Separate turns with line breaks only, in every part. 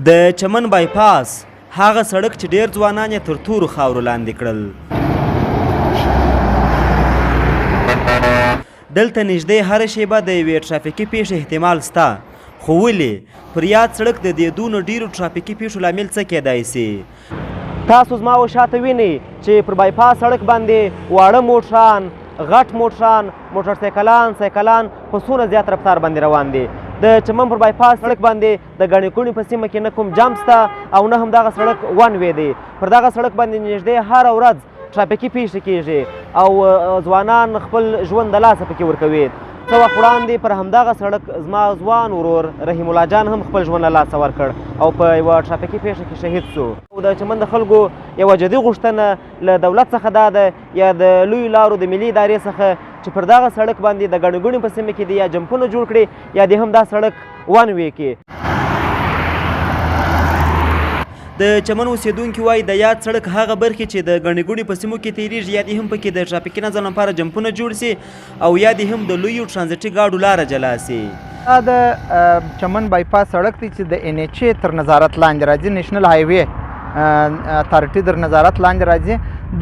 د چمن بایپاس هغه سړک چې ډیر ځوانان یې تر تورو خاورو لاندې کړل. دلته نږدې هره شیبه د یوې ټرافیکي پیښې احتمال شته، خو ولې پر یاد سړک د دې دونو ډیرو ټرافیکي پیښو لامل څه کیدای شي؟ تاسو زما شاته وینئ چې پر بایپاس سړک باندې واړه موټران، غټ موټران، موټرسایکلان، سایکلان په څومره زیات رفتار باندې روان دي. د چمن پر بایپاس سړک باندې د ګڼې ګوڼې په سیمه کې نه کوم جام شته او نه هم دغه سړک ون وی دی. پر دغه سړک باندې نږدې هره ورځ ټرافیکي پیښې کیږي او ځوانان خپل ژوند د لاسه پکې ورکوي. څه وخت وړاندې پر همدغه سړک زما ځوان ورور رحیم الله جان هم خپل ژوند له لاسه ورکړ او په یوه ټرافیکي پیښه کې شهید سو. د چمن د خلکو یوه جدي غوښتنه له دولت څخه دا ده یا د لویو لارو د ملي ادارې څخه چې پر دغه سړک باندې د ګڼې ګوڼې په سیمه کې دي یا جمپونه جوړ کړي یا دې هم دا سړک ون وی کړي. د چمن اوسیدونکي وایي د یاد سړک هغه برخې چې د ګڼې ګوڼې په سیمو کې تیریږي یا دې هم پکې د ټرافیکي نظم لپاره جمپونه جوړ سي او یا دې هم د لویو ټرانزیټي ګاډو لاره جلا سي.
دا د چمن بایپاس سړک دی چې د NHA تر نظارت لاندې راځي، نیشنل هایوې اتارټي تر نظارت لاندې راځي.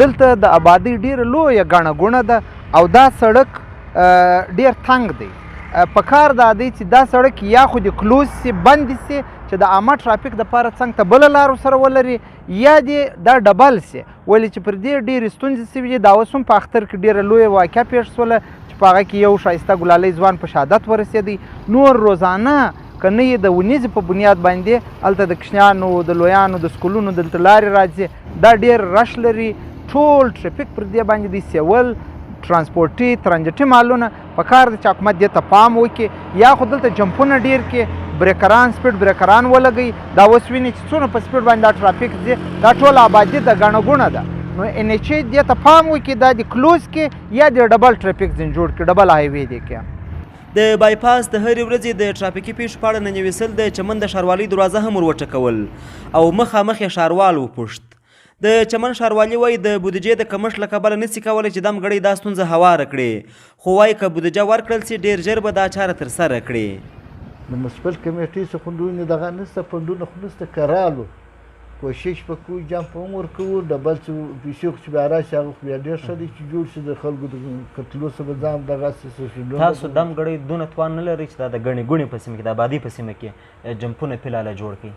دلته د آبادۍ ډېره لویه ګڼه ګوڼه ده او دا سړک ډېر تنګ دی. په کار دا دی چې دا سړک یا خو د کلوز سي، بند سي چې د عامه ټرافیک دپاره څنګ ته بله لارو سره ولري، یا دې دا ډبل سي، ولې چې پر دې ډېرې ستونزې سوي دي. دا اوس هم په اختر کې ډېره لویه واقعه پېښ شوله چې په هغه کې یو ښایسته ګلالی ځوان په شهادت ورسېدی. نور روزانه که نه یې د ونیزې په بنیاد باندې هلته د کوچنیانو، د لویانو، د سکولونو دلته لارې راځي. دا ډېر رش لري، ټول ټرافیک پر دې باندې دی، سیول، ترانسپورټي، ترانزیټي مالونه. په کار ده چې حکومت دې ته پام وکړي یا خو دلته جمپونه ډېر کړي، بریکران، سپیډ بریکران ولګوي. دا اوس ویني چې څونه په سپیډ باندې دا ټرافیک ځي، دا ټول آبادي د ګڼه ګوڼه ده. نو NHA دې ته پام وکړي، دا د کلوز کې یا د ډبل ټرافیک ځین جوړ کړي، ډبل هایوې دې کې.
د بایپاس د هرې ورځې د ټرافیکي پیښو په اړه ننویسل د چمن د ښاروالۍ دروازه هم ور وټکول او مخامخ یې ښاروال وپوښت. د چمن ښاروالي وایي د بودیجې د کمښت له کبله نسي کولی چې دم ګړی دا ستونزه هواره کړي، خو وایي که بودیجه ورکړل سي ډېر ژر به دا چاره ترسره کړي.
د منسپل کمیټې څخه خنډونه دغه نشته، فنډونه خو نشته، کرالو کوشش به کوو جمپ هم ورکوو. ډبل څه پیسې خو چې بیا راشي هغه خو بیا ډېر ښه دی چې جوړ شي د خلکو د کتلو څه به ځان دغسې.
تاسو دم ګړی دونه توان نه لرئ چې دا د ګڼې ګوڼې په سیمه کې، د آبادۍ په سیمه کې جمپونه فلحاله جوړ کړي؟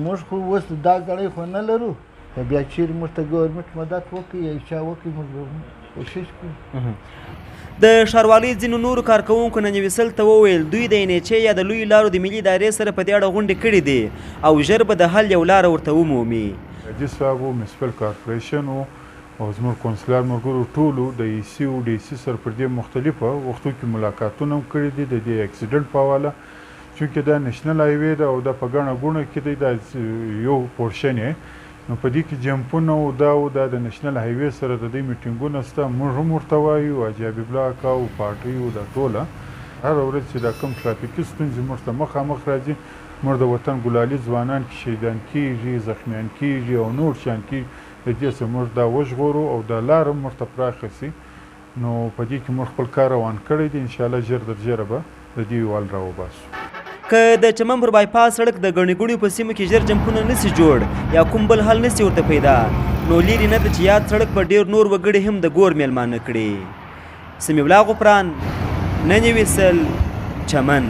موږ خو اوس دا ګړی خو نه لرو، که بیا چیرې موږ ته ګورمنټ مدد وکړي یا چا وکړي موږ کوشش کوو.
د ښاروالۍ ځینو نورو کارکوونکو ننویسل ته وویل دوی د NHA یا د لویو لارو د ملي ادارې سره په دې اړه غونډې کړې دي او ژر به د حل یو لاره ورته ومومي.
حاجي صاحب و، منسپل کارپوریشن و او زموږ کونسلر ملګرو ټولو د EC او DC سره پر دې مختلفو وختو کې ملاقاتونه هم کړي دي د دې اکسیډنټ په حواله، چونکې دا نیشنل هایوې ده او دا په ګڼه ګوڼه کې دی، دا یو پورشن یې. نو په دې کې جمپونه او دا د نېشنل هایوې سره د دې میټینګونه شته. موږ هم ورته وایو، حاجي حبیب الله اکا او پارټۍ او دا ټوله هره ورځ چې دا کوم ټرافیکي ستونزې موږ ته مخامخ راځي، موږ د وطن ګلالي ځوانان کې شهیدان کېږي، زخمیان کېږي او نور شیان کېږي. د دې څخه موږ دا وژغورو او دا لاره موږ ته پراخه سي. نو په دې کې موږ خپل کار روان کړی دی، انشاءالله ژر در ژره به د دې وال راوباسو.
که د چمن پر بایپاس سړک د ګڼې ګوڼې په سیمو کې ژر جمپونه نسي جوړ یا کوم بل حل نسي ورته پیدا، نو لیرې نه ده چې یاد سړک به ډېر نور وګړي هم د ګور میلمانه کړي. سمیع الله غفران، ننویسل، چمن.